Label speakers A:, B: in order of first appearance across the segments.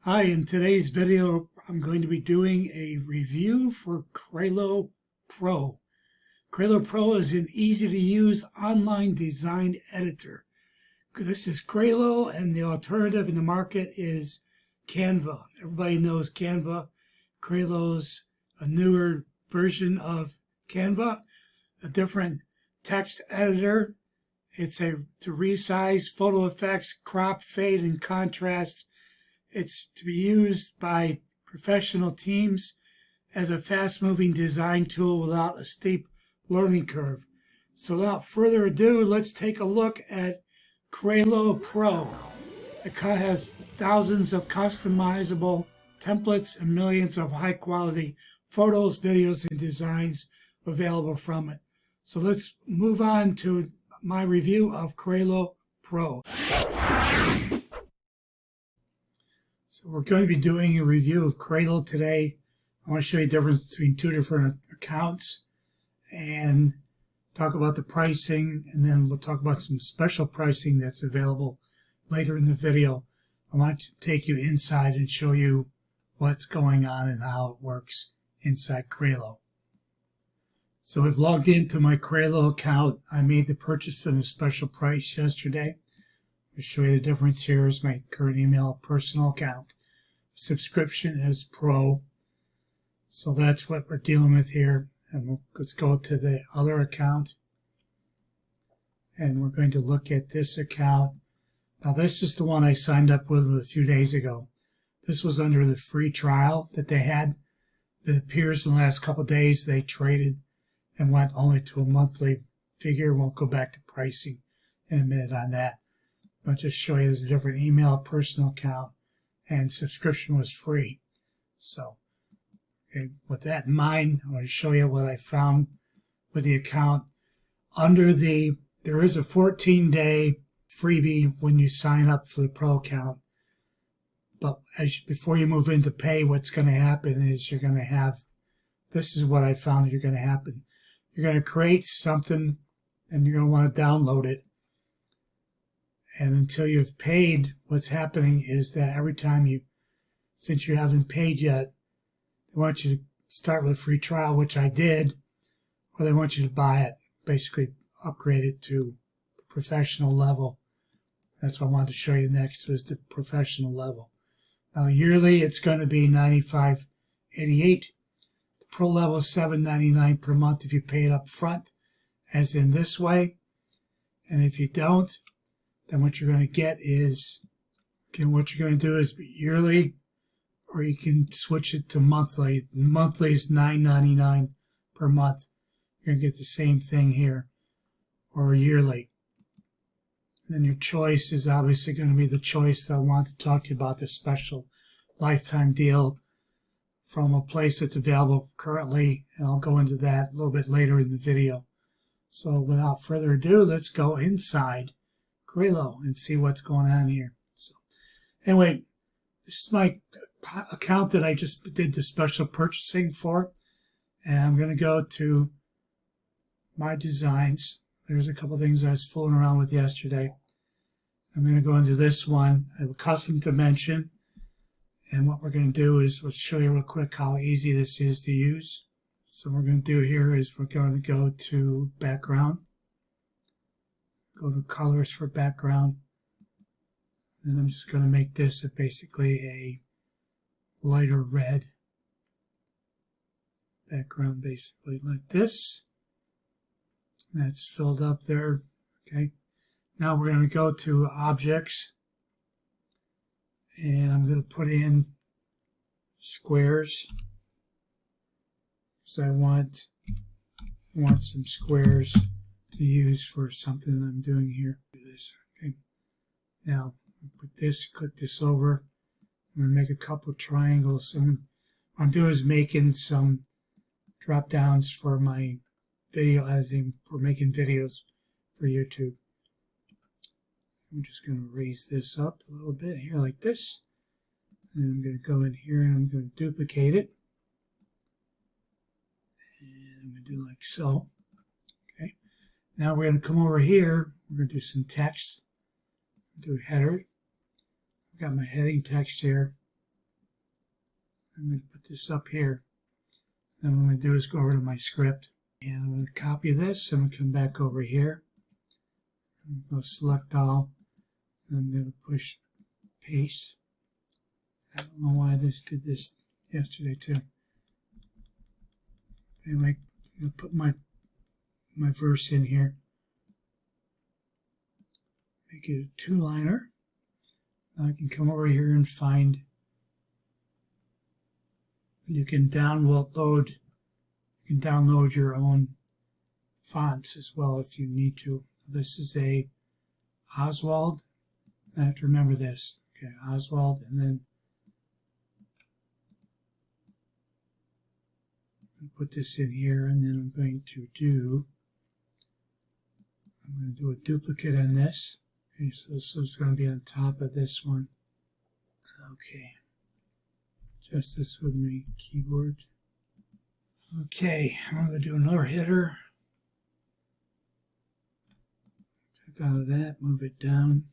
A: Hi, in today's video, I'm going to be doing a review for Crello Pro. Crello Pro is an easy-to-use online design editor. This is Crello, and the alternative in the market is Canva. Everybody knows Canva. Crello's a newer version of Canva, a different text editor. It's to resize photo effects, crop, fade, and contrast. It's to be used by professional teams as a fast-moving design tool without a steep learning curve. So without further ado, let's take a look at Crello Pro. It has thousands of customizable templates and millions of high-quality photos, videos, and designs available from it. So let's move on to my review of Crello Pro. So we're going to be doing a review of Crello today. I want to show you the difference between two different accounts and talk about the pricing, and then we'll talk about some special pricing that's available later in the video. I want to take you inside and show you what's going on and how it works inside Crello. So I've logged into my Crello account. I made the purchase at a special price yesterday. I'll show you the difference. Here is my current email personal account. Subscription is Pro. So that's what we're dealing with here. And let's go to the other account. And we're going to look at this account. Now this is the one I signed up with a few days ago. This was under the free trial that they had. It appears in the last couple of days they traded and went only to a monthly figure. Won't go back to pricing in a minute on that. I'll just show you there's a different email, personal account, and subscription was free. So with that in mind, I want to show you what I found with the account. There is a 14-day freebie when you sign up for the Pro account. But before you move into pay, what's going to happen is you're going to have, this is what I found you're going to happen. You're going to create something and you're going to want to download it. And until you've paid, what's happening is that every time since you haven't paid yet, they want you to start with a free trial, which I did, or they want you to buy it, basically upgrade it to the professional level. That's what I wanted to show you next, was the professional level. Now yearly, it's going to be $95.88. The Pro level is $7.99 per month if you pay it up front, as in this way. And if you don't, then what you're going to get is, what you're going to do is yearly, or you can switch it to monthly. Monthly is $9.99 per month. You're going to get the same thing here, or yearly. And then your choice is obviously going to be the choice that I want to talk to you about, the special lifetime deal from a place that's available currently, and I'll go into that a little bit later in the video. So without further ado, let's go inside Crello and see what's going on here. So anyway, this is my account that I just did the special purchasing for, and I'm going to go to my designs. There's a couple things I was fooling around with yesterday. I'm going to go into this one. I have a custom dimension, and what we're going to do is let's show you real quick how easy this is to use. So what we're going to do here is we're going to go to background. Go to colors for background, and I'm just going to make this basically a lighter red background, basically like this. That's filled up there. Okay, now we're going to go to objects, and I'm going to put in squares, because I want some squares to use for something I'm doing here. Okay. Now put this, click this over. I'm going to make a couple of triangles. So what I'm doing is making some drop downs for my video editing, for making videos for YouTube. I'm just going to raise this up a little bit here like this. And then I'm going to go in here and I'm going to duplicate it. And I'm going to do like so. Now we're going to come over here. We're going to do some text. Do a header. I've got my heading text here. I'm going to put this up here. Then what I'm going to do is go over to my script. And I'm going to copy this. I'm going to come back over here. I'm going to go select all. And I'm going to push paste. I don't know why this did this yesterday too. Anyway, I'm going to put my verse in here. Make it a two-liner. Now I can come over here and find. You can download your own fonts as well if you need to. This is a Oswald. I have to remember this. Okay, Oswald, and then put this in here, and then I'm going to do a duplicate on this. Okay, so this is going to be on top of this one. Okay. Just this with my keyboard. Okay, I'm going to do another header. Click out of that, move it down.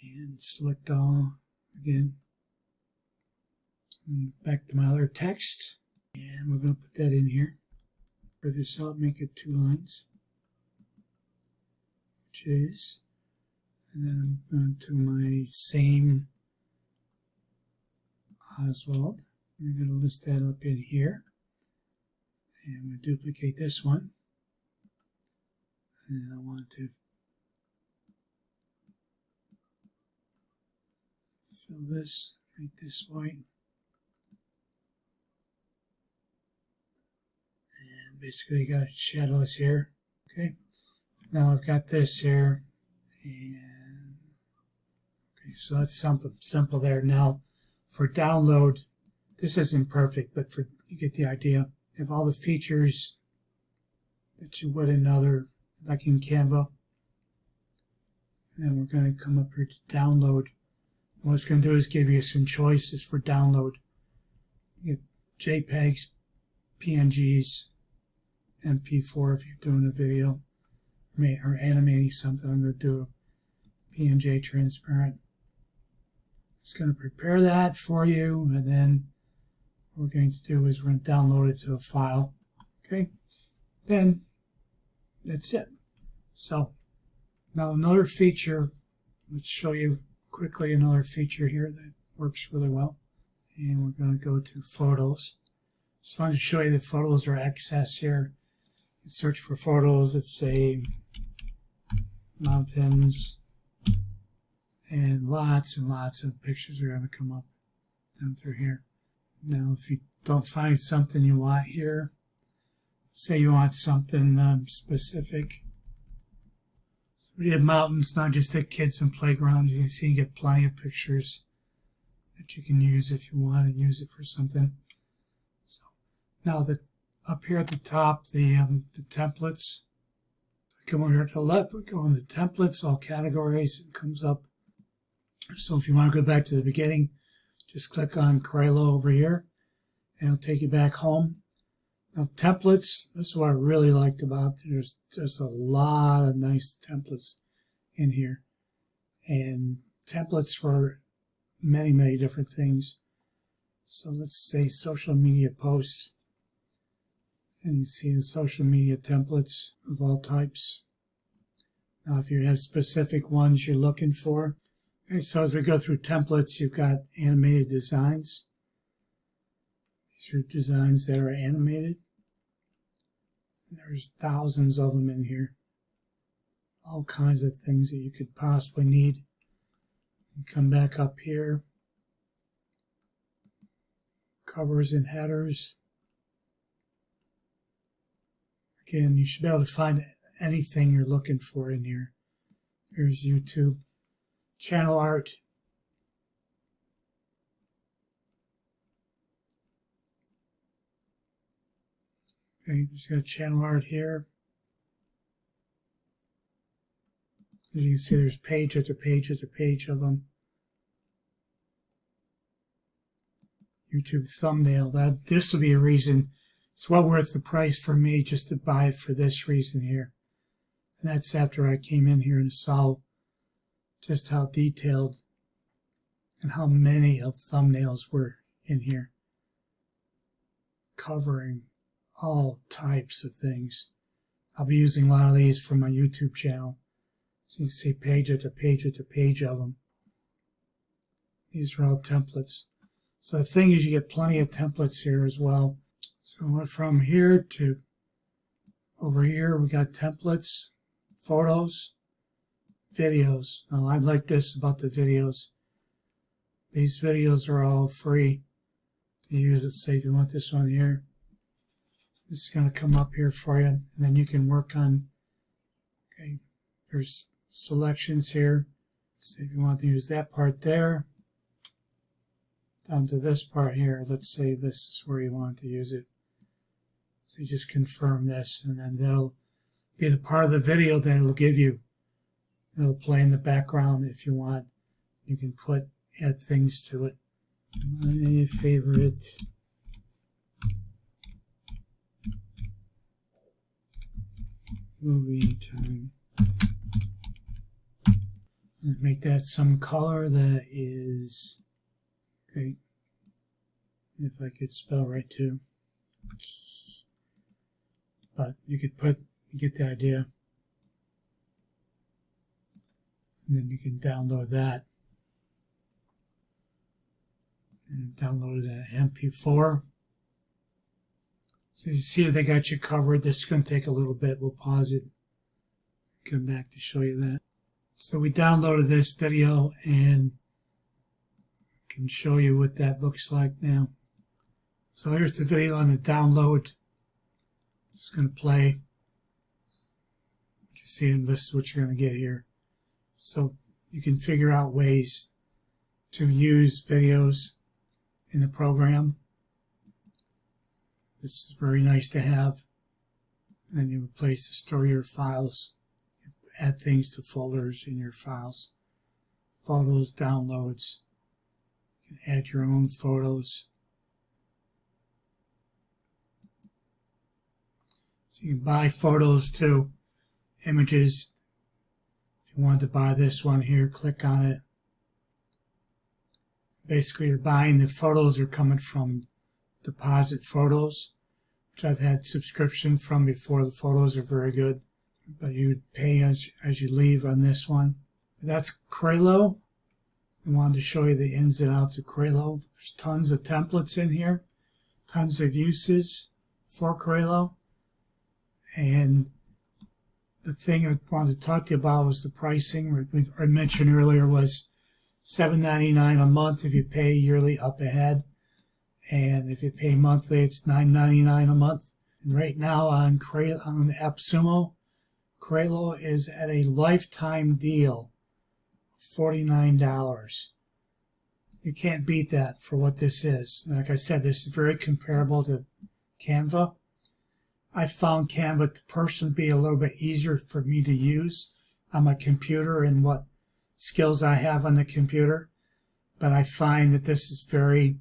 A: And select all again. And back to my other text. And we're going to put that in here. For this out, make it 2 lines. Which is, and then I'm going to my same Oswald. I'm going to list that up in here. And I'm going to duplicate this one. And then I want to fill this, make this white. And basically you got shadows here. Okay. Now I've got this here. And okay, so that's simple there. Now for download, this isn't perfect, but for you get the idea. You have all the features that you would in other, like in Canva. And then we're going to come up here to download. And what it's going to do is give you some choices for download. You get JPEGs, PNGs, MP4 if you're doing a video, or animating something. I'm going to do a PNG transparent. It's going to prepare that for you, and then what we're going to do is we're going to download it to a file. Okay, then that's it. So now another feature, let's show you quickly another feature here that works really well. And we're going to go to Photos. Just wanted to show you that photos are accessed here. You search for photos, let's say mountains, and lots of pictures are going to come up down through here. Now if you don't find something you want here, say you want something specific. So we have mountains, not just at kids and playgrounds. You can see you get plenty of pictures that you can use if you want to use it for something. So now up here at the top, the templates. Come over here to the left, we go into templates, all categories. It comes up. So if you want to go back to the beginning, just click on Crello over here, and it'll take you back home. Now templates, this is what I really liked about it. There's just a lot of nice templates in here. And templates for many different things. So let's say social media posts. And you see the social media templates of all types. Now if you have specific ones you're looking for. Okay, so as we go through templates, you've got animated designs. These are designs that are animated. And there's thousands of them in here. All kinds of things that you could possibly need. You come back up here. Covers and headers. Again, you should be able to find anything you're looking for in here. Here's YouTube. Channel art. Okay, just got channel art here. As you can see, there's page after page after page of them. YouTube thumbnail. This will be a reason. It's well worth the price for me just to buy it for this reason here. And that's after I came in here and saw just how detailed and how many of thumbnails were in here, covering all types of things. I'll be using a lot of these for my YouTube channel. So you see page after page after page of them. These are all templates. So the thing is, you get plenty of templates here as well. So from here to over here, we got templates, photos, videos. Now I like this about the videos. These videos are all free to use. Let's say if you want this one here, this is going to come up here for you, and then you can work on, okay, there's selections here. So if you want to use that part there, down to this part here, let's say this is where you want to use it. So you just confirm this, and then that'll be the part of the video that it'll give you. It'll play in the background if you want. You can add things to it. My favorite movie time. Make that some color that is, okay, if I could spell right too. But you get the idea. And then you can download that. And download it at MP4. So you see they got you covered. This is going to take a little bit. We'll pause it. Come back to show you that. So we downloaded this video and can show you what that looks like now. So here's the video on the download. It's going to play. You see, and this is what you're going to get here. So you can figure out ways to use videos in the program. This is very nice to have. And then you have a place to store your files. Add things to folders in your files. Photos, downloads. You can add your own photos. So you can buy photos too. Images. If you want to buy this one here, click on it. Basically, you're buying the photos are coming from Deposit Photos, which I've had subscription from before. The photos are very good, but you would pay as you leave on this one. That's Crello. I wanted to show you the ins and outs of Crello. There's tons of templates in here, tons of uses for Crello. And the thing I wanted to talk to you about was the pricing. I mentioned earlier was $7.99 a month if you pay yearly up ahead. And if you pay monthly, it's $9.99 a month. And right now on AppSumo, Crello is at a lifetime deal of $49. You can't beat that for what this is. Like I said, this is very comparable to Canva. I found Canva to personally be a little bit easier for me to use on my computer and what skills I have on the computer. But I find that this is very,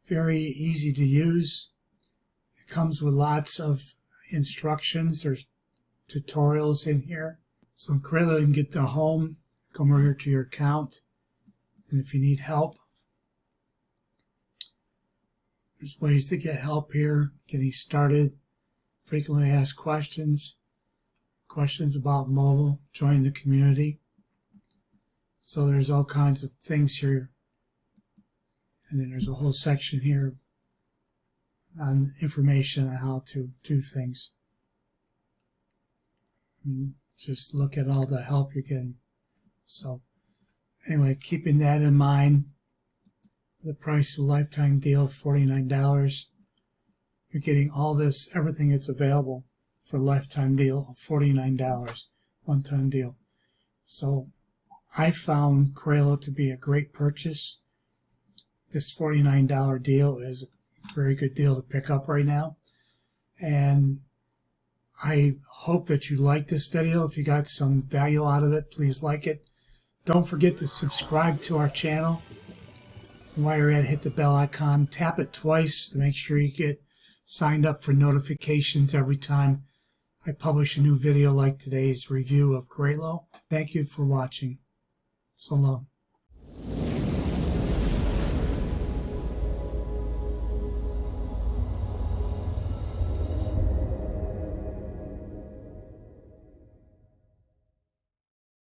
A: very easy to use. It comes with lots of instructions. There's tutorials in here. So in Crello, you can get to home, come over here to your account, and if you need help, there's ways to get help here, getting started, frequently asked questions, questions about mobile, join the community. So there's all kinds of things here. And then there's a whole section here on information on how to do things. Just look at all the help you're getting. So anyway, keeping that in mind, the price of lifetime deal of $49. You're getting all this, everything that's available for a lifetime deal of $49, one-time deal. So I found Crello to be a great purchase. This $49 deal is a very good deal to pick up right now. And I hope that you like this video. If you got some value out of it, please like it. Don't forget to subscribe to our channel. And while you're at it, hit the bell icon. Tap it twice to make sure you get signed up for notifications every time I publish a new video like today's review of Crello. Thank you for watching. So long.